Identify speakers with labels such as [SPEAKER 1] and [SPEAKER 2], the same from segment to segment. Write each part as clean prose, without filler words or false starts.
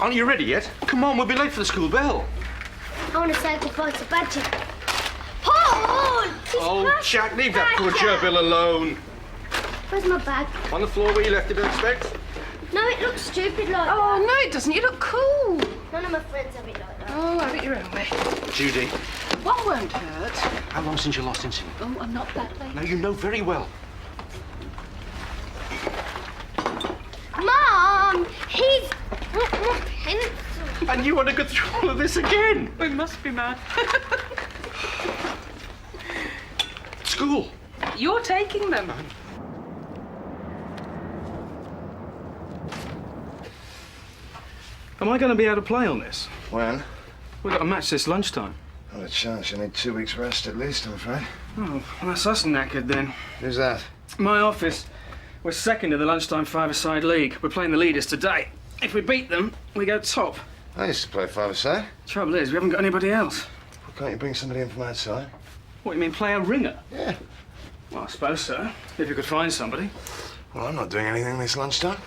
[SPEAKER 1] Aren't you ready yet? Come on, we'll be late for the school bell.
[SPEAKER 2] I want to say goodbye to Badger. Paul!
[SPEAKER 1] Oh, Jack, leave that poor gerbil alone.
[SPEAKER 2] Where's my bag?
[SPEAKER 1] On the floor where you left it, I expect.
[SPEAKER 2] No, it looks stupid like that.
[SPEAKER 3] Oh, no, it doesn't. You look cool.
[SPEAKER 2] None of my friends have it like that.
[SPEAKER 3] Oh, have it your own way.
[SPEAKER 1] Judy,
[SPEAKER 3] One won't hurt.
[SPEAKER 1] how long since your last incident?
[SPEAKER 3] Oh, I'm not that late.
[SPEAKER 1] No, you know very well.
[SPEAKER 2] Mom! He's... pencil.
[SPEAKER 1] And you want to go through all of this again?
[SPEAKER 3] We must be mad.
[SPEAKER 1] School.
[SPEAKER 3] You're taking them.
[SPEAKER 4] Am I going to be able to play on this?
[SPEAKER 5] When?
[SPEAKER 4] We've got a match this lunchtime.
[SPEAKER 5] Not a chance. You need 2 weeks rest at least, I'm afraid.
[SPEAKER 4] Oh, well, that's us knackered then.
[SPEAKER 5] Who's that?
[SPEAKER 4] My office. We're second in the lunchtime five-a-side league. We're playing the leaders today. If we beat them, we go top.
[SPEAKER 5] I used to play five-a-side.
[SPEAKER 4] Trouble is, we haven't got anybody else.
[SPEAKER 5] Why can't you bring somebody in from outside?
[SPEAKER 4] What, you mean play a ringer?
[SPEAKER 5] Yeah.
[SPEAKER 4] Well, I suppose so. If you could find somebody.
[SPEAKER 5] Well, I'm not doing anything this lunchtime.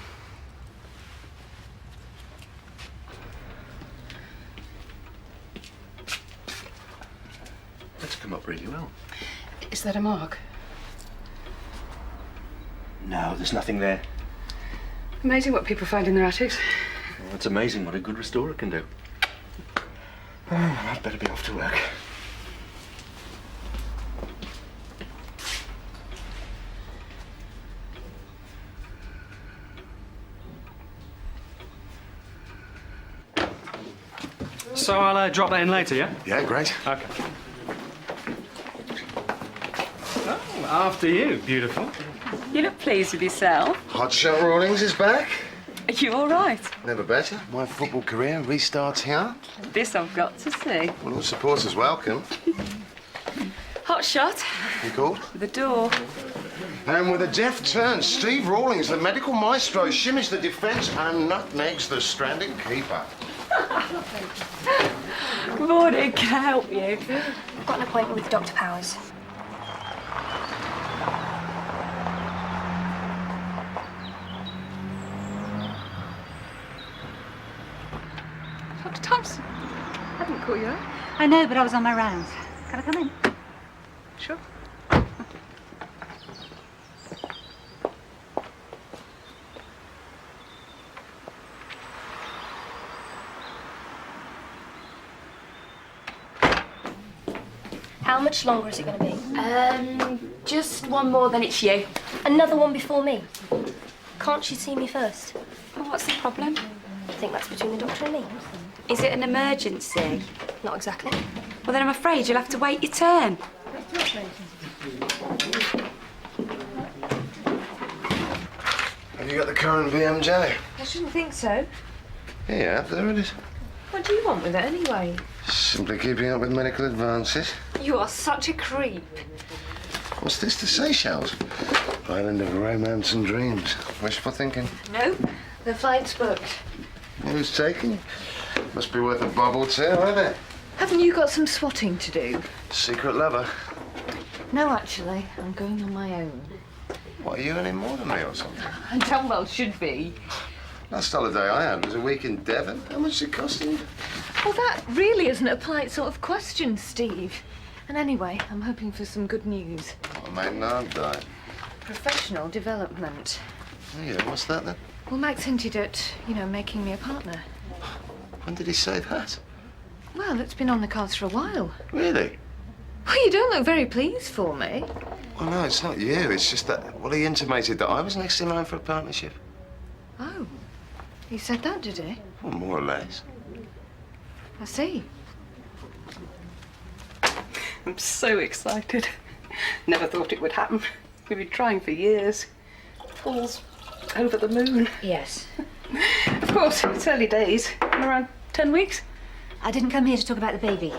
[SPEAKER 1] That's come up really well.
[SPEAKER 3] Is that a mark?
[SPEAKER 1] No, there's nothing there.
[SPEAKER 3] Amazing what people find in their attics.
[SPEAKER 1] Well, it's amazing what a good restorer can do. Oh, I'd better be off to work.
[SPEAKER 4] So I'll drop that in later, yeah?
[SPEAKER 5] Yeah, great.
[SPEAKER 4] Okay. Oh, after you, beautiful.
[SPEAKER 6] You look pleased with yourself.
[SPEAKER 5] Hotshot Rawlings is back.
[SPEAKER 6] Are you all right?
[SPEAKER 5] Never better. My football career restarts here.
[SPEAKER 6] This I've got to see.
[SPEAKER 5] Well, all supporters welcome.
[SPEAKER 6] Hot shot.
[SPEAKER 5] You called?
[SPEAKER 6] The door.
[SPEAKER 5] And with a deft turn, Steve Rawlings, the medical maestro, shimmies the defence and nutmegs the stranded keeper.
[SPEAKER 6] Good morning. Can I help you?
[SPEAKER 2] I've got an appointment with Dr. Powers.
[SPEAKER 3] Dr. Thompson. I didn't call you out.
[SPEAKER 7] I know, but I was on my rounds. Can I come in?
[SPEAKER 3] Sure.
[SPEAKER 2] How much longer is it going to be?
[SPEAKER 6] Just one more, then it's you.
[SPEAKER 2] Another one before me. Can't she see me first?
[SPEAKER 6] Well, what's the problem?
[SPEAKER 2] I think that's between the doctor and me.
[SPEAKER 6] Is it an emergency?
[SPEAKER 2] Not exactly.
[SPEAKER 6] Well, then I'm afraid you'll have to wait your turn.
[SPEAKER 5] Have you got the current BMJ?
[SPEAKER 6] I shouldn't think so.
[SPEAKER 5] Yeah, there it is.
[SPEAKER 6] What do you want with it anyway?
[SPEAKER 5] Simply keeping up with medical advances.
[SPEAKER 6] You are such a creep.
[SPEAKER 5] What's this, the Seychelles? Island of romance and dreams. Wishful thinking.
[SPEAKER 6] No, the flight's booked.
[SPEAKER 5] Who's taking? Must be worth a bob or two, isn't it?
[SPEAKER 3] Haven't you got some swatting to do?
[SPEAKER 5] Secret lover.
[SPEAKER 3] No, actually. I'm going on my own.
[SPEAKER 5] What, are you earning more than me or something?
[SPEAKER 3] And damn well should be.
[SPEAKER 5] Last holiday I had was a week in Devon. How much did it cost you?
[SPEAKER 3] Well, that really isn't a polite sort of question, Steve. And anyway, I'm hoping for some good news.
[SPEAKER 5] Oh, mate, no, I'm dying.
[SPEAKER 3] Professional development.
[SPEAKER 5] Oh, yeah, what's that then?
[SPEAKER 3] Well, Max hinted at, making me a partner.
[SPEAKER 5] When did he say that?
[SPEAKER 3] Well, it's been on the cards for a while.
[SPEAKER 5] Really?
[SPEAKER 3] Well, you don't look very pleased for me.
[SPEAKER 5] Well, no, it's not you. It's just that, well, he intimated that I was next in line for a partnership.
[SPEAKER 3] Oh, he said that, did he?
[SPEAKER 5] Well, more or less.
[SPEAKER 3] I see.
[SPEAKER 6] I'm so excited. Never thought it would happen. We've been trying for years. Paul's over the moon.
[SPEAKER 7] Yes.
[SPEAKER 6] Of course, it's early days. Around 10 weeks.
[SPEAKER 7] I didn't come here to talk about the baby.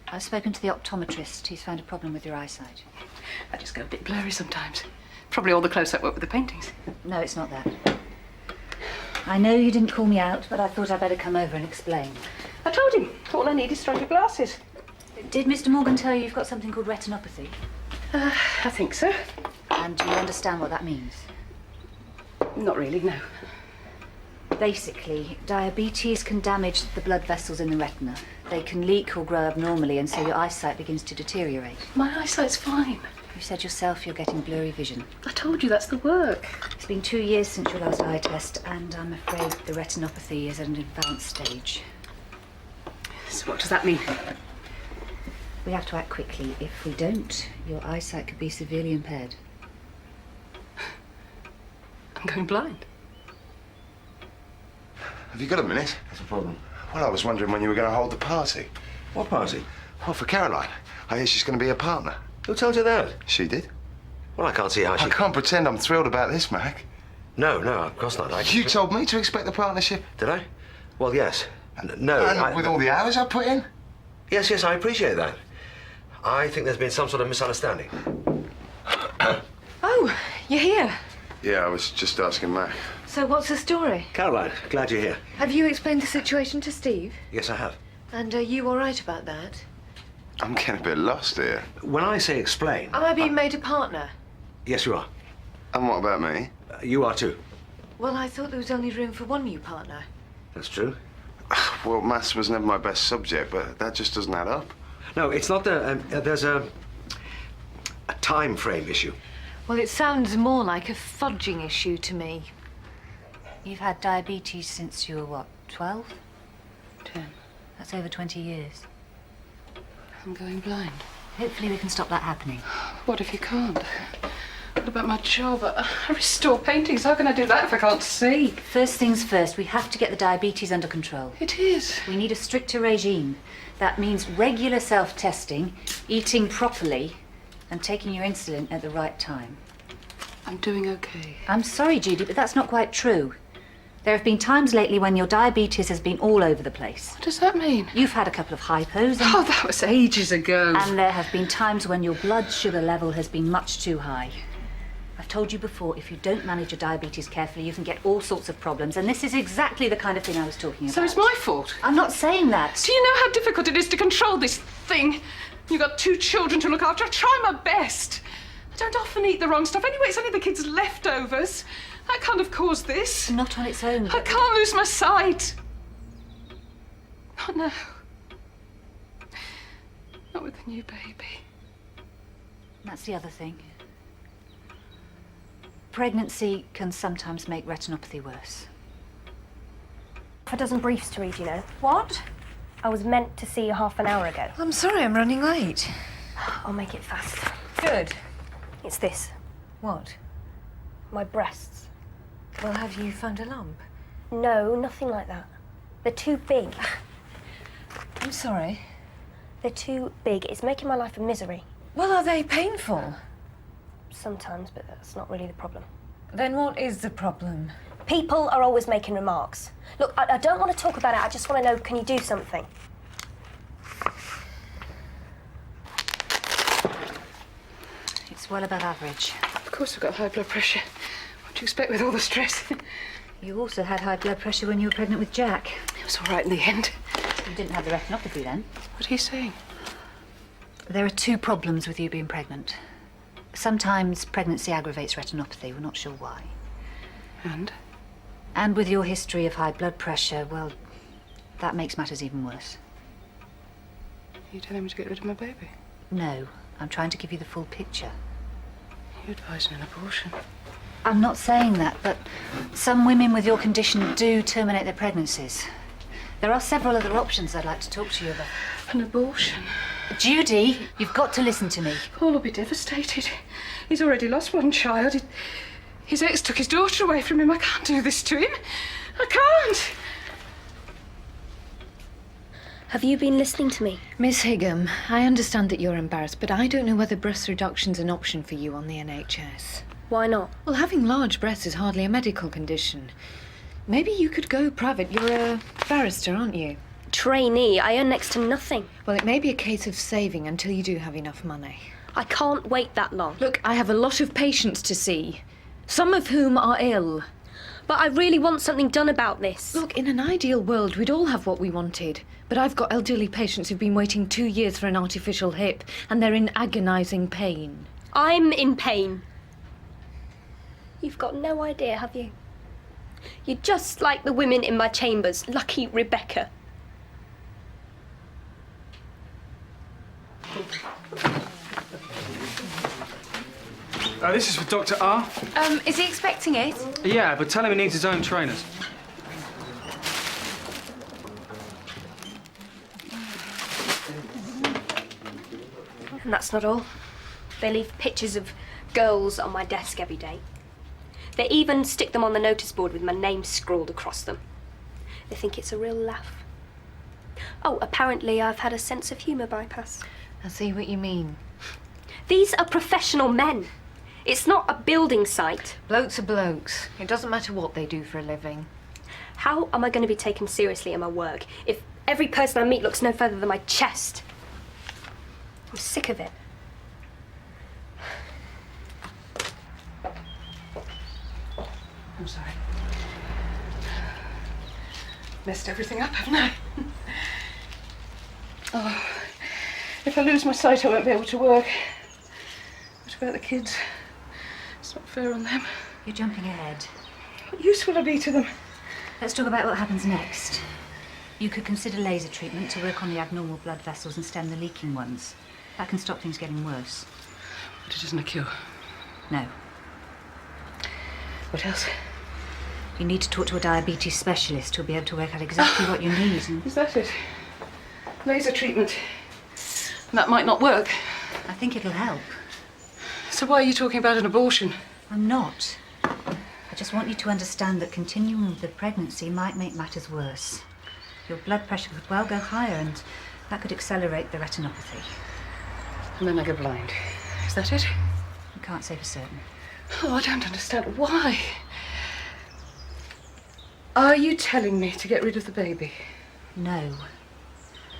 [SPEAKER 7] I've spoken to the optometrist. He's found a problem with your eyesight.
[SPEAKER 6] I just go a bit blurry sometimes. Probably all the close-up work with the paintings.
[SPEAKER 7] No, it's not that. I know you didn't call me out, but I thought I'd better come over and explain.
[SPEAKER 6] I told him. All I need is stronger glasses.
[SPEAKER 7] Did Mr. Morgan tell you you've got something called retinopathy?
[SPEAKER 6] I think so.
[SPEAKER 7] And do you understand what that means?
[SPEAKER 6] Not really, no.
[SPEAKER 7] Basically, diabetes can damage the blood vessels in the retina. They can leak or grow abnormally, and so your eyesight begins to deteriorate.
[SPEAKER 6] My eyesight's fine.
[SPEAKER 7] You said yourself you're getting blurry vision.
[SPEAKER 6] I told you that's the work.
[SPEAKER 7] It's been 2 years since your last eye test, and I'm afraid the retinopathy is at an advanced stage.
[SPEAKER 6] So what does that mean?
[SPEAKER 7] We have to act quickly. If we don't, your eyesight could be severely impaired.
[SPEAKER 6] I'm going blind.
[SPEAKER 5] Have you got a minute?
[SPEAKER 1] What's the problem?
[SPEAKER 5] Well, I was wondering when you were going to hold the party.
[SPEAKER 1] What party?
[SPEAKER 5] Well, for Caroline. I hear she's going to be a partner.
[SPEAKER 1] Who told you that?
[SPEAKER 5] She did.
[SPEAKER 1] Well, I can't see how she...
[SPEAKER 5] I can't pretend I'm thrilled about this, Mac.
[SPEAKER 1] No, of course not.
[SPEAKER 5] You told me to expect the partnership.
[SPEAKER 1] Did I? Well, yes. No,
[SPEAKER 5] And with all the hours I put in?
[SPEAKER 1] Yes, I appreciate that. I think there's been some sort of misunderstanding.
[SPEAKER 3] Oh, you're here.
[SPEAKER 5] Yeah, I was just asking Mac.
[SPEAKER 3] So what's the story?
[SPEAKER 1] Caroline, glad you're here.
[SPEAKER 3] Have you explained the situation to Steve?
[SPEAKER 1] Yes, I have.
[SPEAKER 3] And are you all right about that?
[SPEAKER 5] I'm getting a bit lost here.
[SPEAKER 1] When I say explain...
[SPEAKER 3] Am I being made a partner?
[SPEAKER 1] Yes, you are.
[SPEAKER 5] And what about me?
[SPEAKER 1] You are too.
[SPEAKER 3] Well, I thought there was only room for one new partner.
[SPEAKER 1] That's true.
[SPEAKER 5] Well, maths was never my best subject, but that just doesn't add up.
[SPEAKER 1] No, it's not the... there's a time frame issue.
[SPEAKER 3] Well, it sounds more like a fudging issue to me.
[SPEAKER 7] You've had diabetes since you were, what, 12?
[SPEAKER 6] 10.
[SPEAKER 7] That's over 20 years.
[SPEAKER 6] I'm going blind.
[SPEAKER 7] Hopefully we can stop that happening.
[SPEAKER 6] What if you can't? What about my job? I restore paintings. How can I do that if I can't see?
[SPEAKER 7] First things first, we have to get the diabetes under control.
[SPEAKER 6] It is.
[SPEAKER 7] We need a stricter regime. That means regular self-testing, eating properly, and taking your insulin at the right time.
[SPEAKER 6] I'm doing okay.
[SPEAKER 7] I'm sorry, Judy, but that's not quite true. There have been times lately when your diabetes has been all over the place.
[SPEAKER 6] What does that mean?
[SPEAKER 7] You've had a couple of hypos,
[SPEAKER 6] Oh, that was ages ago.
[SPEAKER 7] and there have been times when your blood sugar level has been much too high. I've told you before, if you don't manage your diabetes carefully, you can get all sorts of problems, and this is exactly the kind of thing I was talking about.
[SPEAKER 6] So it's my fault?
[SPEAKER 7] I'm not saying that.
[SPEAKER 6] Do you know how difficult it is to control this thing? You've got 2 children to look after. I try my best. I don't often eat the wrong stuff. Anyway, it's only the kids' leftovers. That can't have caused this.
[SPEAKER 7] Not on its own.
[SPEAKER 6] I can't lose my sight. Not now. Not with the new baby.
[SPEAKER 7] That's the other thing. Pregnancy can sometimes make retinopathy worse.
[SPEAKER 2] A dozen briefs to read, you know.
[SPEAKER 3] What?
[SPEAKER 2] I was meant to see you half an hour ago.
[SPEAKER 3] I'm sorry, I'm running late.
[SPEAKER 2] I'll make it fast.
[SPEAKER 3] Good.
[SPEAKER 2] It's this.
[SPEAKER 3] What?
[SPEAKER 2] My breasts.
[SPEAKER 3] Well, have you found a lump?
[SPEAKER 2] No, nothing like that. They're too big.
[SPEAKER 3] I'm sorry.
[SPEAKER 2] They're too big. It's making my life a misery.
[SPEAKER 3] Well, are they painful?
[SPEAKER 2] Sometimes, but that's not really the problem.
[SPEAKER 3] Then what is the problem?
[SPEAKER 2] People are always making remarks. Look, I don't want to talk about it. I just want to know, can you do something?
[SPEAKER 7] It's well above average.
[SPEAKER 6] Of course I've got high blood pressure. What do you expect with all the stress?
[SPEAKER 7] You also had high blood pressure when you were pregnant with Jack.
[SPEAKER 6] It was all right in the end.
[SPEAKER 7] You didn't have the retinopathy then.
[SPEAKER 6] What are you saying?
[SPEAKER 7] There are 2 problems with you being pregnant. Sometimes pregnancy aggravates retinopathy. We're not sure why.
[SPEAKER 6] And?
[SPEAKER 7] And with your history of high blood pressure, well, that makes matters even worse.
[SPEAKER 6] You telling me to get rid of my baby?
[SPEAKER 7] No, I'm trying to give you the full picture.
[SPEAKER 6] You advising an abortion?
[SPEAKER 7] I'm not saying that, but some women with your condition do terminate their pregnancies. There are several other options I'd like to talk to you about.
[SPEAKER 6] An abortion?
[SPEAKER 7] Judy, you've got to listen to me.
[SPEAKER 6] Paul will be devastated. He's already lost 1 child. His ex took his daughter away from him. I can't do this to him. I can't.
[SPEAKER 2] Have you been listening to me?
[SPEAKER 3] Miss Higham, I understand that you're embarrassed, but I don't know whether breast reduction's an option for you on the NHS.
[SPEAKER 2] Why not?
[SPEAKER 3] Well, having large breasts is hardly a medical condition. Maybe you could go private. You're a barrister, aren't you?
[SPEAKER 2] Trainee. I earn next to nothing.
[SPEAKER 3] Well, it may be a case of saving until you do have enough money.
[SPEAKER 2] I can't wait that long.
[SPEAKER 3] Look, I have a lot of patients to see, some of whom are ill.
[SPEAKER 2] But I really want something done about this.
[SPEAKER 3] Look, in an ideal world, we'd all have what we wanted. But I've got elderly patients who've been waiting 2 years for an artificial hip, and they're in agonising pain.
[SPEAKER 2] I'm in pain. You've got no idea, have you?
[SPEAKER 8] You're just like the women in my chambers. Lucky Rebecca.
[SPEAKER 4] This is for Dr. R.
[SPEAKER 3] Is he expecting it?
[SPEAKER 4] Yeah, but tell him he needs his own trainers.
[SPEAKER 8] And that's not all. They leave pictures of girls on my desk every day. They even stick them on the notice board with my name scrawled across them. They think it's a real laugh. Oh, apparently I've had a sense of humour bypass.
[SPEAKER 3] I see what you mean.
[SPEAKER 8] These are professional men. It's not a building site.
[SPEAKER 3] Blokes are blokes. It doesn't matter what they do for a living.
[SPEAKER 8] How am I going to be taken seriously in my work if every person I meet looks no further than my chest? I'm sick of it.
[SPEAKER 6] I'm sorry. Messed everything up, haven't I? Oh, if I lose my sight, I won't be able to work. What about the kids? It's not fair on them.
[SPEAKER 7] You're jumping ahead.
[SPEAKER 6] What use will I be to them?
[SPEAKER 7] Let's talk about what happens next. You could consider laser treatment to work on the abnormal blood vessels and stem the leaking ones. That can stop things getting worse.
[SPEAKER 6] But it isn't a cure.
[SPEAKER 7] No.
[SPEAKER 6] What else?
[SPEAKER 7] You need to talk to a diabetes specialist who'll be able to work out exactly what you need. And
[SPEAKER 6] Is that it? Laser treatment. That might not work.
[SPEAKER 7] I think it'll help.
[SPEAKER 6] So why are you talking about an abortion?
[SPEAKER 7] I'm not. I just want you to understand that continuing with the pregnancy might make matters worse. Your blood pressure could well go higher, and that could accelerate the retinopathy.
[SPEAKER 6] And then I go blind. Is that it?
[SPEAKER 7] You can't say for certain.
[SPEAKER 6] Oh, I don't understand. Why? Are you telling me to get rid of the baby?
[SPEAKER 7] No.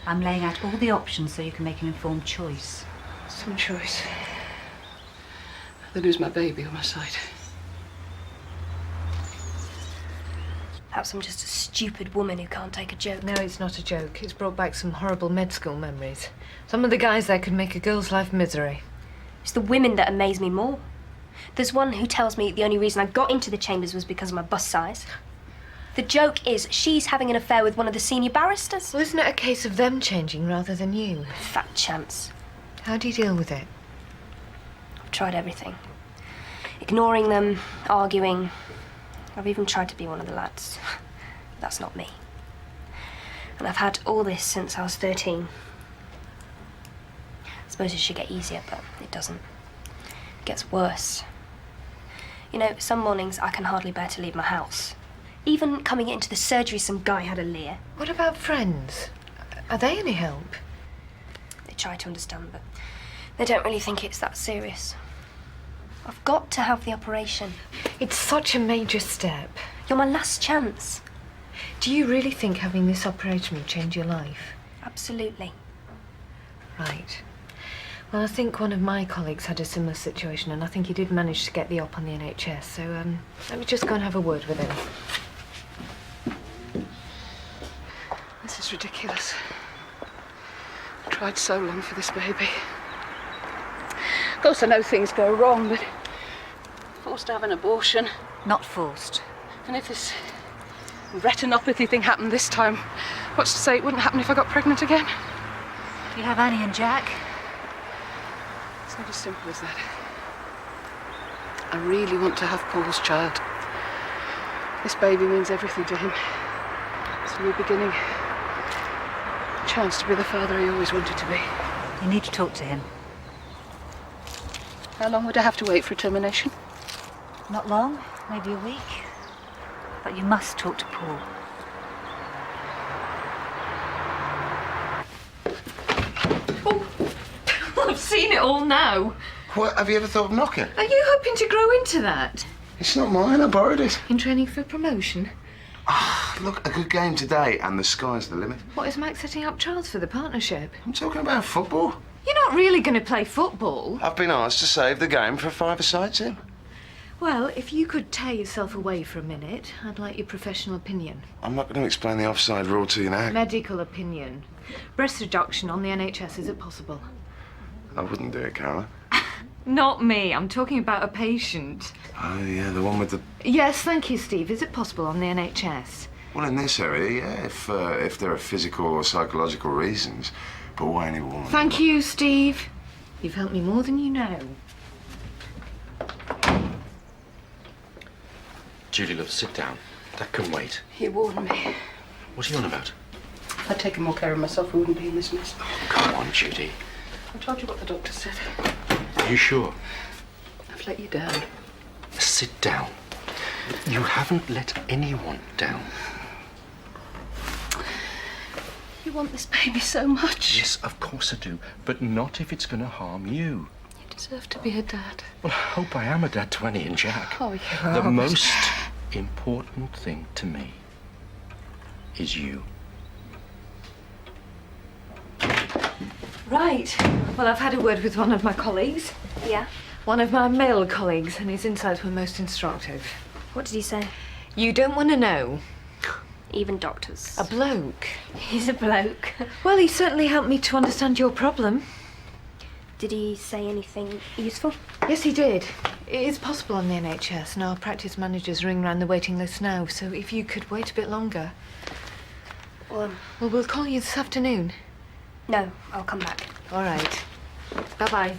[SPEAKER 7] I'm laying out all the options so you can make an informed choice.
[SPEAKER 6] Some choice. Either lose my baby or my sight.
[SPEAKER 8] Perhaps I'm just a stupid woman who can't take a joke.
[SPEAKER 3] No, it's not a joke. It's brought back some horrible med school memories. Some of the guys there could make a girl's life misery.
[SPEAKER 8] It's the women that amaze me more. There's one who tells me the only reason I got into the chambers was because of my bust size. The joke is she's having an affair with one of the senior barristers.
[SPEAKER 3] Well, isn't it a case of them changing rather than you?
[SPEAKER 8] Fat chance.
[SPEAKER 3] How do you deal with it?
[SPEAKER 8] I've tried everything. Ignoring them, arguing. I've even tried to be one of the lads. That's not me. And I've had all this since I was 13. I suppose it should get easier, but it doesn't. It gets worse. You know, some mornings I can hardly bear to leave my house. Even coming into the surgery, some guy had a leer.
[SPEAKER 3] What about friends? Are they any help?
[SPEAKER 8] They try to understand, but they don't really think it's that serious. I've got to have the operation.
[SPEAKER 3] It's such a major step.
[SPEAKER 8] You're my last chance.
[SPEAKER 3] Do you really think having this operation will change your life?
[SPEAKER 8] Absolutely.
[SPEAKER 3] Right. Well, I think one of my colleagues had a similar situation, and I think he did manage to get the op on the NHS, so let me just go and have a word with him.
[SPEAKER 6] This is ridiculous. I tried so long for this baby. Of course, I know things go wrong, but forced to have an abortion.
[SPEAKER 7] Not forced.
[SPEAKER 6] And if this retinopathy thing happened this time, what's to say it wouldn't happen if I got pregnant again?
[SPEAKER 7] You have Annie and Jack.
[SPEAKER 6] It's not as simple as that. I really want to have Paul's child. This baby means everything to him. It's a new beginning. A chance to be the father he always wanted to be.
[SPEAKER 7] You need to talk to him.
[SPEAKER 6] How long would I have to wait for a termination?
[SPEAKER 7] Not long, maybe a week. But you must talk to Paul.
[SPEAKER 3] I've seen it all now.
[SPEAKER 5] What, have you ever thought of knocking?
[SPEAKER 3] Are you hoping to grow into that?
[SPEAKER 5] It's not mine, I borrowed it.
[SPEAKER 3] In training for promotion?
[SPEAKER 5] Look, a good game today and the sky's the limit.
[SPEAKER 3] What, is Mike setting up trials for the partnership?
[SPEAKER 5] I'm talking about football.
[SPEAKER 3] You're not really going to play football.
[SPEAKER 5] I've been asked to save the game for a five-a-side team.
[SPEAKER 3] Well, if you could tear yourself away for a minute, I'd like your professional opinion.
[SPEAKER 5] I'm not going to explain the offside rule to you now.
[SPEAKER 3] Medical opinion. Breast reduction on the NHS, is it possible?
[SPEAKER 5] I wouldn't do it, Caroline.
[SPEAKER 3] Not me. I'm talking about a patient.
[SPEAKER 5] Oh, yeah, the one with the...
[SPEAKER 3] Yes, thank you, Steve. Is it possible on the NHS?
[SPEAKER 5] Well, in this area, yeah, if there are physical or psychological reasons. But why any woman?
[SPEAKER 3] Thank you, Steve. You've helped me more than you know.
[SPEAKER 1] Julie, love, sit down. That can wait.
[SPEAKER 6] He warned me.
[SPEAKER 1] What are you on about?
[SPEAKER 6] If I'd taken more care of myself, we wouldn't be in this mess.
[SPEAKER 1] Oh, come on, Judy.
[SPEAKER 6] I told you what the doctor said.
[SPEAKER 1] Are you sure?
[SPEAKER 6] I've let you down.
[SPEAKER 1] Sit down. You haven't let anyone down.
[SPEAKER 6] You want this baby so much.
[SPEAKER 1] Yes, of course I do. But not if it's going to harm you.
[SPEAKER 6] You deserve to be a dad.
[SPEAKER 1] Well, I hope I am a dad to Annie and Jack.
[SPEAKER 6] Oh, you
[SPEAKER 1] The
[SPEAKER 6] are.
[SPEAKER 1] most important thing to me is you.
[SPEAKER 3] Right. Well, I've had a word with one of my colleagues.
[SPEAKER 8] Yeah?
[SPEAKER 3] One of my male colleagues, and his insights were most instructive.
[SPEAKER 8] What did he say?
[SPEAKER 3] You don't want to know.
[SPEAKER 8] Even doctors.
[SPEAKER 3] A bloke.
[SPEAKER 8] He's a bloke.
[SPEAKER 3] Well, he certainly helped me to understand your problem.
[SPEAKER 8] Did he say anything useful?
[SPEAKER 3] Yes, he did. It is possible on the NHS, and our practice managers ring round the waiting list now, so if you could wait a bit longer.
[SPEAKER 8] Well,
[SPEAKER 3] We'll call you this afternoon.
[SPEAKER 8] no, I'll come back.
[SPEAKER 3] All right. Bye-bye.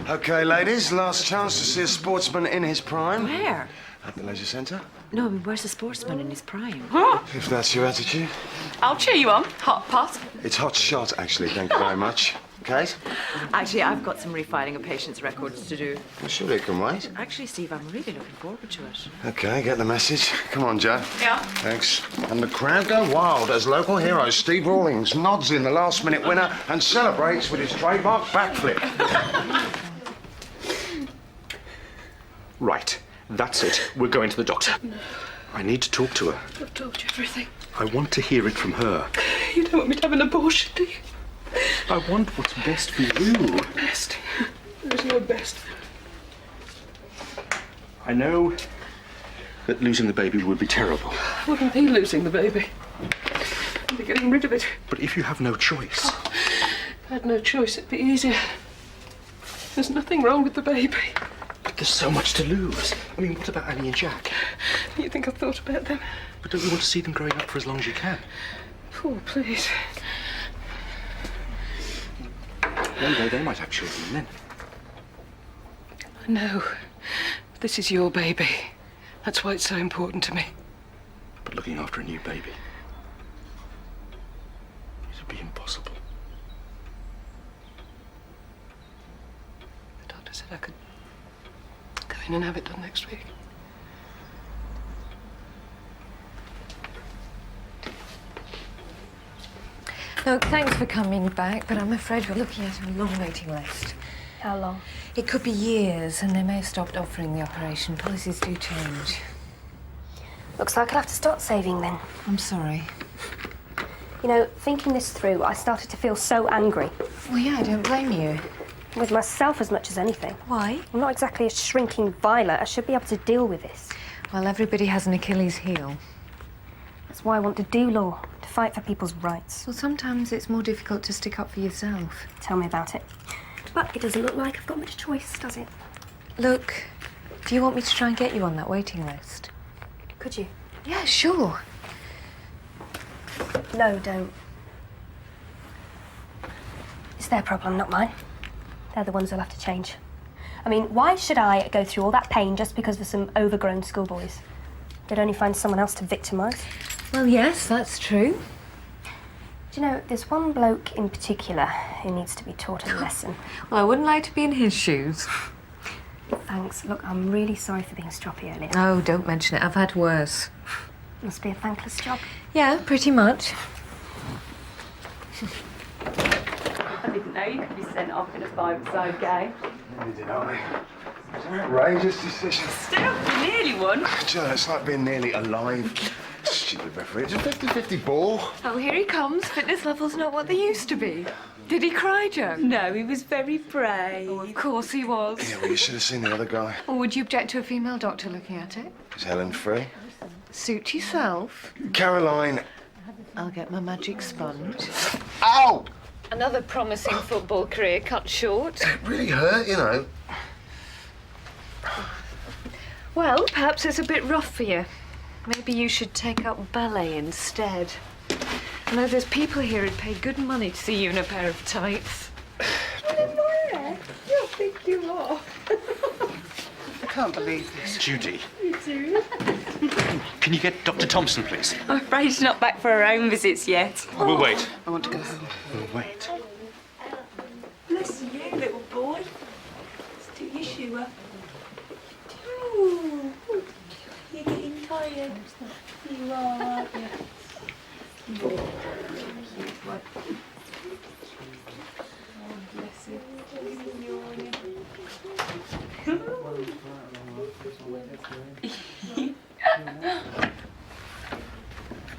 [SPEAKER 5] OK, ladies, last chance to see a sportsman in his prime.
[SPEAKER 9] Where?
[SPEAKER 5] At the leisure centre.
[SPEAKER 9] No, I mean, where's a sportsman in his prime?
[SPEAKER 5] If that's your attitude.
[SPEAKER 9] I'll cheer you on. Hot pot.
[SPEAKER 5] It's hot shot, actually, thank you very much. Kate?
[SPEAKER 9] Actually, I've got some refiling of patients' records to do.
[SPEAKER 5] Well, surely it can wait.
[SPEAKER 9] Actually, Steve, I'm really looking forward to it.
[SPEAKER 5] OK, get the message. Come on, Joe.
[SPEAKER 9] Yeah.
[SPEAKER 5] Thanks. And the crowd go wild as local hero Steve Rawlings nods in the last-minute winner and celebrates with his trademark backflip.
[SPEAKER 1] Right. That's it. We're going to the doctor.
[SPEAKER 6] No.
[SPEAKER 1] I need to talk to her.
[SPEAKER 6] I've told you everything.
[SPEAKER 1] I want to hear it from her.
[SPEAKER 6] You don't want me to have an abortion, do you?
[SPEAKER 1] I want what's best for you.
[SPEAKER 6] Best. There's no best.
[SPEAKER 1] I know that losing the baby would be terrible.
[SPEAKER 6] Wouldn't be losing the baby. I'd be getting rid of it.
[SPEAKER 1] But if you have no choice...
[SPEAKER 6] If I had no choice, it'd be easier. There's nothing wrong with the baby.
[SPEAKER 1] But there's so much to lose. I mean, what about Annie and Jack?
[SPEAKER 6] You think I've thought about them?
[SPEAKER 1] But don't you want to see them growing up for as long as you can?
[SPEAKER 6] Oh, please.
[SPEAKER 1] One day they might have children then.
[SPEAKER 6] I know. This is your baby. That's why it's so important to me.
[SPEAKER 1] But looking after a new baby... it'd be impossible.
[SPEAKER 6] The doctor said I could go in and have it done next week.
[SPEAKER 3] Look, thanks for coming back, but I'm afraid we're looking at a long waiting list.
[SPEAKER 8] How long?
[SPEAKER 3] It could be years, and they may have stopped offering the operation. Policies do change.
[SPEAKER 8] Looks like I'll have to start saving then.
[SPEAKER 3] I'm sorry.
[SPEAKER 8] You know, thinking this through, I started to feel so angry.
[SPEAKER 3] Well, yeah, I don't blame you.
[SPEAKER 8] With myself as much as anything.
[SPEAKER 3] Why?
[SPEAKER 8] I'm not exactly a shrinking violet. I should be able to deal with this.
[SPEAKER 3] Well, everybody has an Achilles heel.
[SPEAKER 8] That's why I want to do law, to fight for people's rights.
[SPEAKER 3] Well, sometimes it's more difficult to stick up for yourself.
[SPEAKER 8] Tell me about it. But it doesn't look like I've got much choice, does it?
[SPEAKER 3] Look, do you want me to try and get you on that waiting list?
[SPEAKER 8] Could you?
[SPEAKER 3] Yeah, sure.
[SPEAKER 8] No, don't. It's their problem, not mine. They're the ones who'll have to change. I mean, why should I go through all that pain just because of some overgrown schoolboys? They'd only find someone else to victimise.
[SPEAKER 3] Well, yes, that's true.
[SPEAKER 8] Do you know, there's one bloke in particular who needs to be taught a lesson.
[SPEAKER 3] Well, I wouldn't like to be in his shoes.
[SPEAKER 8] Thanks. Look, I'm really sorry for being stroppy earlier.
[SPEAKER 3] Oh, don't mention it. I've had worse.
[SPEAKER 8] Must be a thankless job.
[SPEAKER 3] Yeah, pretty much.
[SPEAKER 9] I didn't know you could be sent off in a five-a-side game.
[SPEAKER 5] Nearly did, aren't we? It's an outrageous decision.
[SPEAKER 9] Still, you nearly won.
[SPEAKER 5] Joe, it's like being nearly alive. stupid referee. It's a 50-50 ball.
[SPEAKER 3] Oh, here he comes. Fitness levels not what they used to be. Did he cry, Joe?
[SPEAKER 9] No, he was very brave.
[SPEAKER 3] Oh, of course he was.
[SPEAKER 5] Yeah, well, you should have seen the other guy.
[SPEAKER 3] Or would you object to a female doctor looking at it?
[SPEAKER 5] Is Helen free?
[SPEAKER 3] Suit yourself.
[SPEAKER 5] Caroline.
[SPEAKER 3] I'll get my magic sponge.
[SPEAKER 5] Ow!
[SPEAKER 3] Another promising football career cut short.
[SPEAKER 5] It really hurt, you know.
[SPEAKER 3] Well, perhaps it's a bit rough for you. Maybe you should take up ballet instead. I know there's people here who'd pay good money to see you in a pair of tights.
[SPEAKER 9] How big you are.
[SPEAKER 6] I can't believe this.
[SPEAKER 1] Judy,
[SPEAKER 9] You serious?
[SPEAKER 1] can you get Dr. Thompson, please?
[SPEAKER 9] I'm afraid she's not back for her own visits yet.
[SPEAKER 1] We'll wait.
[SPEAKER 6] I want to go home.
[SPEAKER 1] We'll wait.
[SPEAKER 9] Bless you, little boy. Let's do your shoe up. Ooh, you're getting tired. You are, aren't you?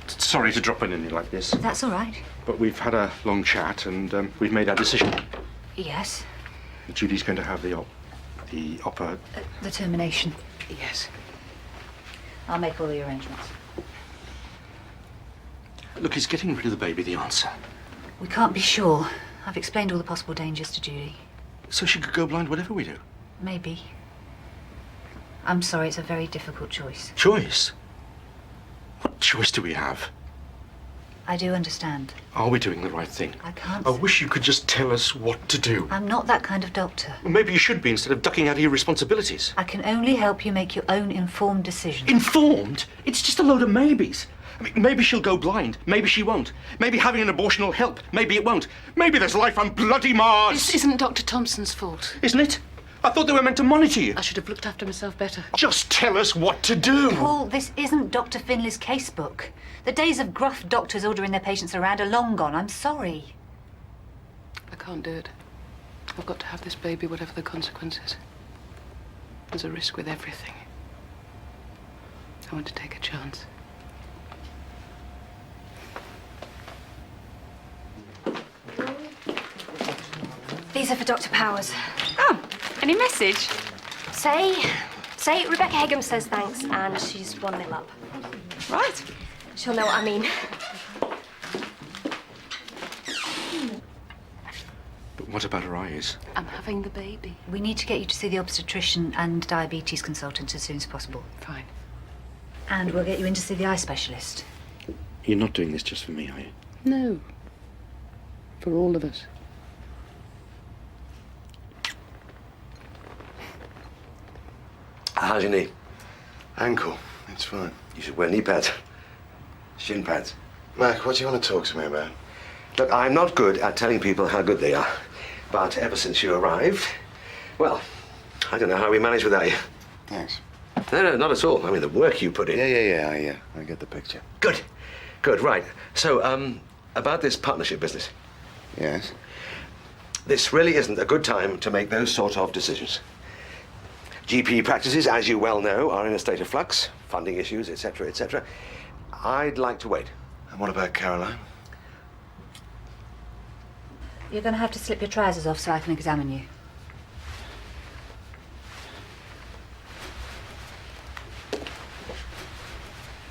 [SPEAKER 1] Sorry to drop in on you like this,
[SPEAKER 7] That's all right.
[SPEAKER 1] but we've had a long chat and we've made our decision.
[SPEAKER 7] Yes.
[SPEAKER 1] Judy's going to have the opera.
[SPEAKER 7] The termination.
[SPEAKER 6] Yes.
[SPEAKER 7] I'll make all the arrangements.
[SPEAKER 1] Look, is getting rid of the baby the answer?
[SPEAKER 7] We can't be sure. I've explained all the possible dangers to Judy.
[SPEAKER 1] So she could go blind whatever we do.
[SPEAKER 7] Maybe. I'm sorry, it's a very difficult choice.
[SPEAKER 1] Choice? What choice do we have?
[SPEAKER 7] I do understand.
[SPEAKER 1] Are we doing the right thing?
[SPEAKER 7] I can't.
[SPEAKER 1] I wish you could just tell us what to do.
[SPEAKER 7] I'm not that kind of doctor.
[SPEAKER 1] Well, maybe you should be instead of ducking out of your responsibilities.
[SPEAKER 7] I can only help you make your own informed decision.
[SPEAKER 1] Informed? It's just a load of maybes. I mean, maybe she'll go blind. Maybe she won't. Maybe having an abortion will help. Maybe it won't. Maybe there's life on bloody Mars.
[SPEAKER 6] This isn't Dr. Thompson's fault.
[SPEAKER 1] Isn't it? I thought they were meant to monitor you.
[SPEAKER 6] I should have looked after myself better.
[SPEAKER 1] Just tell us what to do.
[SPEAKER 7] Paul, this isn't Dr. Finley's casebook. The days of gruff doctors ordering their patients around are long gone. I'm sorry.
[SPEAKER 6] I can't do it. I've got to have this baby, whatever the consequences. There's a risk with everything. I want to take a chance.
[SPEAKER 8] These are for Dr. Powers.
[SPEAKER 9] Oh, any message?
[SPEAKER 8] Say Rebecca Hegum says thanks, and she's one little up.
[SPEAKER 9] Right.
[SPEAKER 8] She'll know what I mean.
[SPEAKER 1] But what about her eyes?
[SPEAKER 6] I'm having the baby.
[SPEAKER 7] We need to get you to see the obstetrician and diabetes consultant as soon as possible.
[SPEAKER 6] Fine.
[SPEAKER 7] And we'll get you in to see the eye specialist.
[SPEAKER 1] You're not doing this just for me, are you?
[SPEAKER 6] No. For all of us.
[SPEAKER 10] How's your knee?
[SPEAKER 5] Ankle. It's fine.
[SPEAKER 10] You should wear knee pads. Shin pads.
[SPEAKER 5] Mac, what do you want to talk to me about?
[SPEAKER 10] Look, I'm not good at telling people how good they are. But ever since you arrived, well, I don't know how we manage without you.
[SPEAKER 5] Thanks.
[SPEAKER 10] No, not at all. I mean, the work you put in.
[SPEAKER 5] Yeah. I get the picture.
[SPEAKER 10] Good, right. So, about this partnership business.
[SPEAKER 5] Yes?
[SPEAKER 10] This really isn't a good time to make those sort of decisions. GP practices, as you well know, are in a state of flux, funding issues, etc., etc. I'd like to wait.
[SPEAKER 5] And what about Caroline?
[SPEAKER 7] You're going to have to slip your trousers off so I can examine you.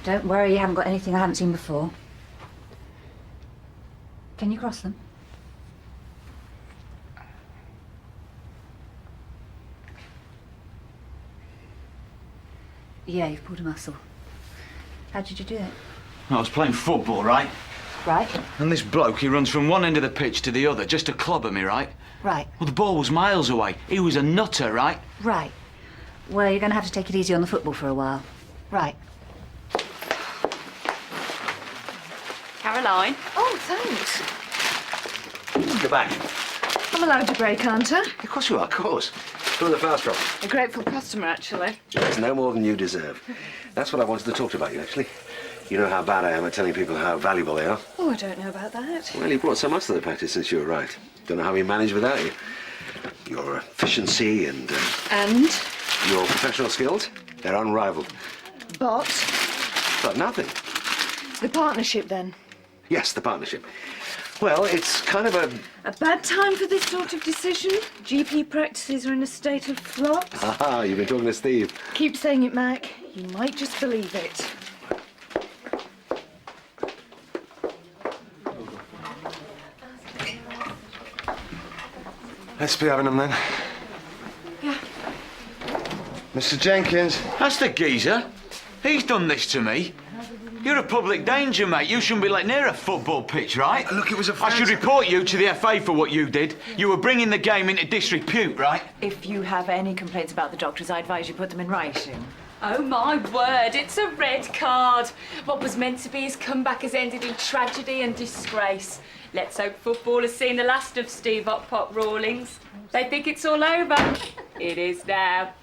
[SPEAKER 7] Don't worry, you haven't got anything I haven't seen before. Can you cross them? Yeah, you've pulled a muscle. How did you do it?
[SPEAKER 11] I was playing football, right?
[SPEAKER 7] Right.
[SPEAKER 11] And this bloke, he runs from one end of the pitch to the other just to clobber me, right?
[SPEAKER 7] Right.
[SPEAKER 11] Well, the ball was miles away. He was a nutter, right?
[SPEAKER 7] Right. Well, you're going to have to take it easy on the football for a while. Right.
[SPEAKER 9] Caroline.
[SPEAKER 3] Oh, thanks.
[SPEAKER 10] Go back.
[SPEAKER 3] I'm allowed to break, aren't I?
[SPEAKER 10] Of course you are, of course. From the fast drop.
[SPEAKER 3] A grateful customer, actually.
[SPEAKER 10] That's no more than you deserve. That's what I wanted to talk to about you, actually. You know how bad I am at telling people how valuable they are.
[SPEAKER 3] Oh, I don't know about that.
[SPEAKER 10] Well, you brought so much to the practice since you arrived. Don't know how we managed without you. Your efficiency and your professional skills, they're unrivaled.
[SPEAKER 3] But
[SPEAKER 10] But nothing.
[SPEAKER 3] The partnership, then?
[SPEAKER 10] Yes, the partnership. Well, it's kind of a...
[SPEAKER 3] A bad time for this sort of decision? GP practices are in a state of flux.
[SPEAKER 10] Aha, you've been talking to Steve.
[SPEAKER 3] Keep saying it, Mac. You might just believe it.
[SPEAKER 5] Let's be having them then.
[SPEAKER 3] Yeah.
[SPEAKER 5] Mr. Jenkins.
[SPEAKER 11] That's the geezer. He's done this to me. You're a public danger, mate. You shouldn't be let near a football pitch, right?
[SPEAKER 5] Look, it was a
[SPEAKER 11] I should report you to the FA for what you did. You were bringing the game into disrepute, right?
[SPEAKER 12] If you have any complaints about the doctors, I advise you put them in writing.
[SPEAKER 9] Oh my word, it's a red card. What was meant to be his comeback has ended in tragedy and disgrace. Let's hope football has seen the last of Steve Hot Pot Rawlings. They think it's all over. It is now.